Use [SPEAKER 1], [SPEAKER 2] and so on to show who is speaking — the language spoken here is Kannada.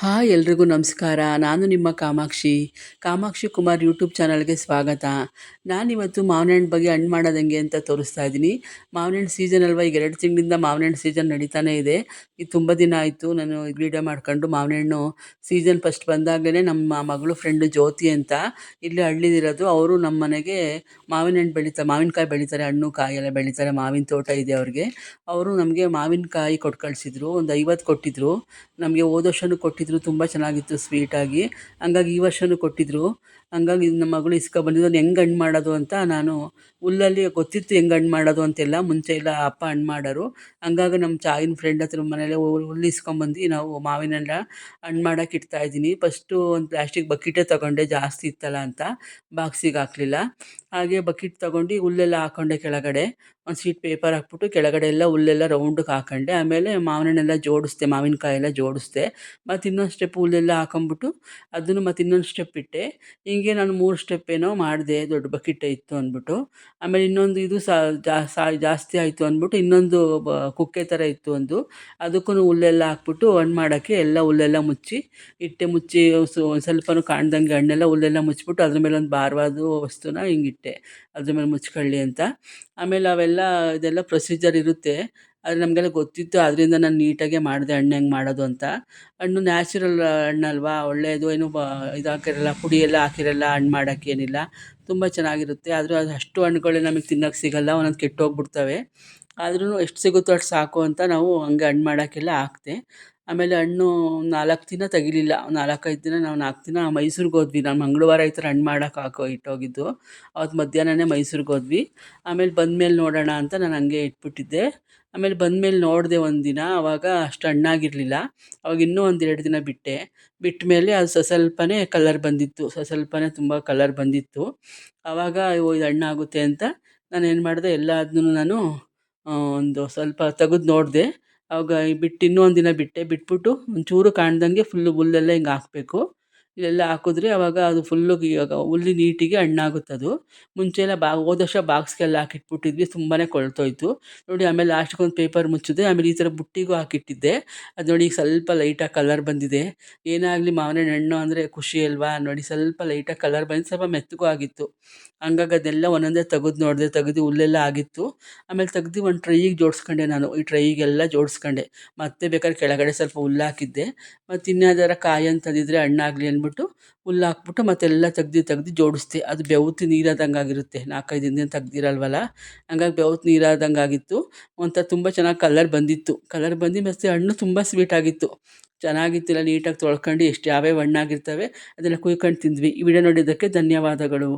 [SPEAKER 1] ಹಾಯ್ ಎಲ್ರಿಗೂ ನಮಸ್ಕಾರ. ನಾನು ನಿಮ್ಮ ಕಾಮಾಕ್ಷಿ. ಕಾಮಾಕ್ಷಿ ಕುಮಾರ್ ಯೂಟ್ಯೂಬ್ ಚಾನಲ್ಗೆ ಸ್ವಾಗತ. ನಾನಿವತ್ತು ಮಾವಿನ ಹಣ್ಣು ಬಗ್ಗೆ ಹಣ್ಣು ಮಾಡೋದು ಹೆಂಗೆ ಅಂತ ತೋರಿಸ್ತಾ ಇದ್ದೀನಿ. ಮಾವಿನ ಹಣ್ಣು ಸೀಸನ್ ಅಲ್ವಾ, ಈಗ 2 ತಿಂಗಳಿಂದ ಮಾವಿನ ಹಣ್ಣು ಸೀಸನ್ ನಡೀತಾನೇ ಇದೆ. ಇದು ತುಂಬ ದಿನ ಆಯಿತು ನಾನು ವಿಡಿಯೋ ಮಾಡ್ಕೊಂಡು. ಮಾವಿನ ಹಣ್ಣು ಸೀಸನ್ ಫಸ್ಟ್ ಬಂದಾಗಲೇ ನಮ್ಮ ಮಗಳು ಫ್ರೆಂಡು ಜ್ಯೋತಿ ಅಂತ ಇಲ್ಲಿ ಹಳ್ಳಿಲಿರೋದು, ಅವರು ನಮ್ಮ ಮನೆಗೆ ಮಾವಿನಕಾಯಿ ಬೆಳೀತಾರೆ, ಹಣ್ಣು ಕಾಯಿ ಎಲ್ಲ ಬೆಳೀತಾರೆ, ಮಾವಿನ ತೋಟ ಇದೆ ಅವ್ರಿಗೆ. ಅವರು ನಮಗೆ ಮಾವಿನಕಾಯಿ ಕೊಟ್ಟು ಕಳಿಸಿದ್ರು, ಒಂದು 50 ಕೊಟ್ಟಿದ್ದರು. ನಮಗೆ ಹೋದ ವರ್ಷವೂ ಕೊಟ್ಟಿದ್ದರು, ತುಂಬ ಚೆನ್ನಾಗಿತ್ತು ಸ್ವೀಟಾಗಿ. ಹಂಗಾಗಿ ಈ ವರ್ಷವೂ ಕೊಟ್ಟಿದ್ದರು. ಹಂಗಾಗಿ ನಮ್ಮ ಮಗಳು ಇಸ್ಕೊಬಂದಿದ್ದು. ಅದನ್ನು ಹೆಂಗೆ ಹಣ್ಣು ಮಾಡೋದು ಅಂತ ನಾನು ಹುಲ್ಲಲ್ಲಿ ಗೊತ್ತಿತ್ತು ಹೆಂಗೆ ಹಣ್ಣು ಮಾಡೋದು ಅಂತೆಲ್ಲ. ಮುಂಚೆ ಎಲ್ಲ ಅಪ್ಪ ಹಣ್ಣು ಮಾಡೋರು. ಹಂಗಾಗಿ ನಮ್ಮ ಚಾಯಿನ ಫ್ರೆಂಡ್ ಹತ್ರ ಮನೇಲೆ ಹುಲ್ಲು ಇಸ್ಕೊಂಬಂದು ನಾವು ಮಾವಿನೆಲ್ಲ ಹಣ್ಣು ಮಾಡೋಕೆ ಇಡ್ತಾಯಿದ್ದೀನಿ. ಫಸ್ಟು ಒಂದು ಪ್ಲಾಸ್ಟಿಕ್ ಬಕೆಟೇ ತೊಗೊಂಡೆ, ಜಾಸ್ತಿ ಇತ್ತಲ್ಲ ಅಂತ ಬಾಕ್ಸಿಗೆ ಹಾಕಲಿಲ್ಲ. ಹಾಗೆ ಬಕೆಟ್ ತೊಗೊಂಡು ಹುಲ್ಲೆಲ್ಲ ಹಾಕ್ಕೊಂಡೆ ಕೆಳಗಡೆ. ಒಂದು ಶೀಟ್ ಪೇಪರ್ ಹಾಕ್ಬಿಟ್ಟು ಕೆಳಗಡೆ ಎಲ್ಲ ಹುಲ್ಲೆಲ್ಲ ರೌಂಡಿಗೆ ಹಾಕ್ಕೊಂಡೆ. ಆಮೇಲೆ ಮಾವಿನ ಹಣ್ಣೆಲ್ಲ ಜೋಡಿಸ್ದೆ, ಮಾವಿನಕಾಯಿ ಎಲ್ಲ ಜೋಡಿಸ್ದೆ. ಮತ್ತು ಇನ್ನೊಂದು ಸ್ಟೆಪ್ ಹುಲ್ಲೆಲ್ಲ ಹಾಕೊಂಬಿಟ್ಟು ಅದನ್ನು ಮತ್ತು ಇನ್ನೊಂದು ಸ್ಟೆಪ್ ಇಟ್ಟೆ. ಹೀಗೆ ನಾನು 3 ಸ್ಟೆಪ್ ಏನೋ ಮಾಡಿದೆ, ದೊಡ್ಡ ಬಕೆಟೇ ಇತ್ತು ಅಂದ್ಬಿಟ್ಟು. ಆಮೇಲೆ ಇನ್ನೊಂದು ಇದು ಜಾಸ್ತಿ ಆಯಿತು ಅಂದ್ಬಿಟ್ಟು ಇನ್ನೊಂದು ಕುಕ್ಕೆ ಥರ ಇತ್ತು ಒಂದು, ಅದಕ್ಕೂ ಹುಲ್ಲೆಲ್ಲ ಹಾಕ್ಬಿಟ್ಟು ಹಣ್ಣು ಮಾಡೋಕ್ಕೆ ಎಲ್ಲ ಹುಲ್ಲೆಲ್ಲ ಮುಚ್ಚಿ ಸ್ವಲ್ಪನೂ ಕಾಣ್ದಂಗೆ ಹಣ್ಣೆಲ್ಲ ಹುಲ್ಲೆಲ್ಲ ಮುಚ್ಚಿಬಿಟ್ಟು ಅದ್ರ ಮೇಲೆ ಒಂದು ಭಾರವಾದ ವಸ್ತುನ ಹಿಂಗಿಟ್ಟೆ, ಅದ್ರ ಮೇಲೆ ಮುಚ್ಕೊಳ್ಳಿ ಅಂತ. ಆಮೇಲೆ ಇದೆಲ್ಲ ಪ್ರೊಸೀಜರ್ ಇರುತ್ತೆ, ಅದು ನಮಗೆಲ್ಲ ಗೊತ್ತಿತ್ತು. ಅದರಿಂದ ನಾನು ನೀಟಾಗೆ ಮಾಡಿದೆ ಹಣ್ಣು ಹೆಂಗೆ ಮಾಡೋದು ಅಂತ. ಹಣ್ಣು ನ್ಯಾಚುರಲ್ ಹಣ್ಣಲ್ವಾ, ಒಳ್ಳೆಯದು, ಏನು ಇದು ಹಾಕಿರಲ್ಲ, ಪುಡಿ ಎಲ್ಲ ಹಾಕಿರಲ್ಲ, ಹಣ್ಣು ಮಾಡೋಕ್ಕೇನಿಲ್ಲ, ತುಂಬ ಚೆನ್ನಾಗಿರುತ್ತೆ. ಆದರೂ ಅದು ಅಷ್ಟು ಹಣ್ಣುಗಳೇ ನಮಗೆ ತಿನ್ನೋಕ್ಕೆ ಸಿಗೋಲ್ಲ, ಒಂದೊಂದು ಕೆಟ್ಟೋಗ್ಬಿಡ್ತವೆ. ಆದ್ರೂ ಎಷ್ಟು ಸಿಗುತ್ತೋ ಅಷ್ಟು ಸಾಕು ಅಂತ ನಾವು ಹಂಗೆ ಹಣ್ಣು ಮಾಡೋಕ್ಕೆಲ್ಲ ಹಾಕಿದೆ. ಆಮೇಲೆ ಹಣ್ಣು 4 ದಿನ ತೆಗಿಲಿಲ್ಲ, 4-5 ದಿನ, ನಾವು 4 ದಿನ ಮೈಸೂರಿಗೆ ಹೋದ್ವಿ. ನಾನು ಮಂಗಳವಾರ ಈ ಥರ ಹಣ್ಣು ಮಾಡೋಕೆ ಇಟ್ಟೋಗಿದ್ದು. ಅವತ್ತು ಮಧ್ಯಾಹ್ನನೇ ಮೈಸೂರಿಗೆ ಹೋದ್ವಿ. ಆಮೇಲೆ ಬಂದಮೇಲೆ ನೋಡೋಣ ಅಂತ ನಾನು ಹಂಗೆ ಇಟ್ಬಿಟ್ಟಿದ್ದೆ. ಆಮೇಲೆ ಬಂದಮೇಲೆ ನೋಡಿದೆ ಒಂದಿನ, ಆವಾಗ ಅಷ್ಟು ಹಣ್ಣಾಗಿರಲಿಲ್ಲ. ಅವಾಗ ಇನ್ನೂ ಒಂದು 2 ದಿನ ಬಿಟ್ಟ ಮೇಲೆ ಅದು ಸ್ವಲ್ಪನೇ ಕಲರ್ ಬಂದಿತ್ತು, ಸ್ವಲ್ಪನೇ ತುಂಬ ಕಲರ್ ಬಂದಿತ್ತು. ಆವಾಗ ಇದು ಹಣ್ಣಾಗುತ್ತೆ ಅಂತ ನಾನೇನು ಮಾಡಿದೆ, ಎಲ್ಲದನ್ನೂ ನಾನು ಒಂದು ಸ್ವಲ್ಪ ತೆಗೆದು ನೋಡಿದೆ. ಆವಾಗ ಇನ್ನೂ ಒಂದು ದಿನ ಬಿಟ್ಬಿಟ್ಟು ಒಂಚೂರು ಕಾಣ್ದಂಗೆ ಫುಲ್ಲು ಹುಲ್ಲೆಲ್ಲ ಹಿಂಗೆ ಹಾಕಬೇಕು. ಇಲ್ಲೆಲ್ಲ ಹಾಕಿದ್ರೆ ಆವಾಗ ಅದು ಫುಲ್ಲು ಇವಾಗ ಹುಲ್ಲು ನೀಟಿಗೆ ಹಣ್ಣಾಗುತ್ತದು. ಮುಂಚೆ ಎಲ್ಲ ಹೋದ ವರ್ಷ ಬಾಕ್ಸ್ಗೆಲ್ಲ ಹಾಕಿಟ್ಬಿಟ್ಟಿದ್ವಿ, ತುಂಬಾ ಕೊಳ್ತೋಯ್ತು ನೋಡಿ. ಆಮೇಲೆ ಲಾಸ್ಟಿಗೆ ಒಂದು ಪೇಪರ್ ಮುಚ್ಚಿದೆ. ಆಮೇಲೆ ಈ ಥರ ಬುಟ್ಟಿಗೂ ಹಾಕಿಟ್ಟಿದ್ದೆ. ಅದು ನೋಡಿ, ಈಗ ಸ್ವಲ್ಪ ಲೈಟಾಗಿ ಕಲರ್ ಬಂದಿದೆ. ಏನೇ ಆಗಲಿ ಮಾವಿನ ಹಣ್ಣು ಅಂದರೆ ಖುಷಿ ಅಲ್ವಾ. ನೋಡಿ, ಸ್ವಲ್ಪ ಲೈಟಾಗಿ ಕಲರ್ ಬಂದು ಸ್ವಲ್ಪ ಮೆತ್ತಗೂ ಆಗಿತ್ತು. ಹಂಗಾಗಿ ಅದೆಲ್ಲ ಒಂದೊಂದೇ ತೆಗೆದು ನೋಡಿದೆ, ತೆಗೆದು ಹುಲ್ಲೆಲ್ಲ ಆಗಿತ್ತು. ಆಮೇಲೆ ತೆಗ್ದು ಒಂದು ಟ್ರೈಗೆ ಜೋಡಿಸ್ಕೊಂಡೆ ನಾನು, ಈ ಟ್ರೈಗೆಲ್ಲ ಜೋಡಿಸ್ಕೊಂಡೆ. ಮತ್ತೆ ಬೇಕಾದ್ರೆ ಕೆಳಗಡೆ ಸ್ವಲ್ಪ ಹುಲ್ಲು ಹಾಕಿದ್ದೆ. ಮತ್ತು ಇನ್ಯಾವ್ದಾರ ಕಾಯಿ ಅಂತಂದಿದ್ರೆ ಹಣ್ಣಾಗಲಿ ಅಂದ್ಬಿಟ್ಟು ಹುಲ್ಲು ಹಾಕ್ಬಿಟ್ಟು ಮತ್ತೆಲ್ಲ ತೆಗ್ದು ಜೋಡಿಸ್ದೆ. ಅದು ಬೆವ್ತು ನೀರಾದಂಗೆ ಆಗಿರುತ್ತೆ, 4-5 ದಿನದಿಂದ ತೆಗ್ದಿರಲ್ವಲ್ಲ, ಹಂಗಾಗಿ ಬೆವ್ತು ನೀರಾದಂಗೆ ಆಗಿತ್ತು. ಒಂಥರ ತುಂಬ ಚೆನ್ನಾಗಿ ಕಲರ್ ಬಂದಿತ್ತು. ಮತ್ತು ಹಣ್ಣು ತುಂಬ ಸ್ವೀಟಾಗಿತ್ತು, ಚೆನ್ನಾಗಿತ್ತಿಲ್ಲ. ನೀಟಾಗಿ ತೊಳ್ಕೊಂಡು ಎಷ್ಟು ಯಾವ್ಯಾವ ಹಣ್ಣಾಗಿರ್ತವೆ ಅದೆಲ್ಲ ಕುಯ್ಕೊಂಡು ತಿಂದ್ವಿ. ಈ ವಿಡಿಯೋ ನೋಡಿದ್ದಕ್ಕೆ ಧನ್ಯವಾದಗಳು.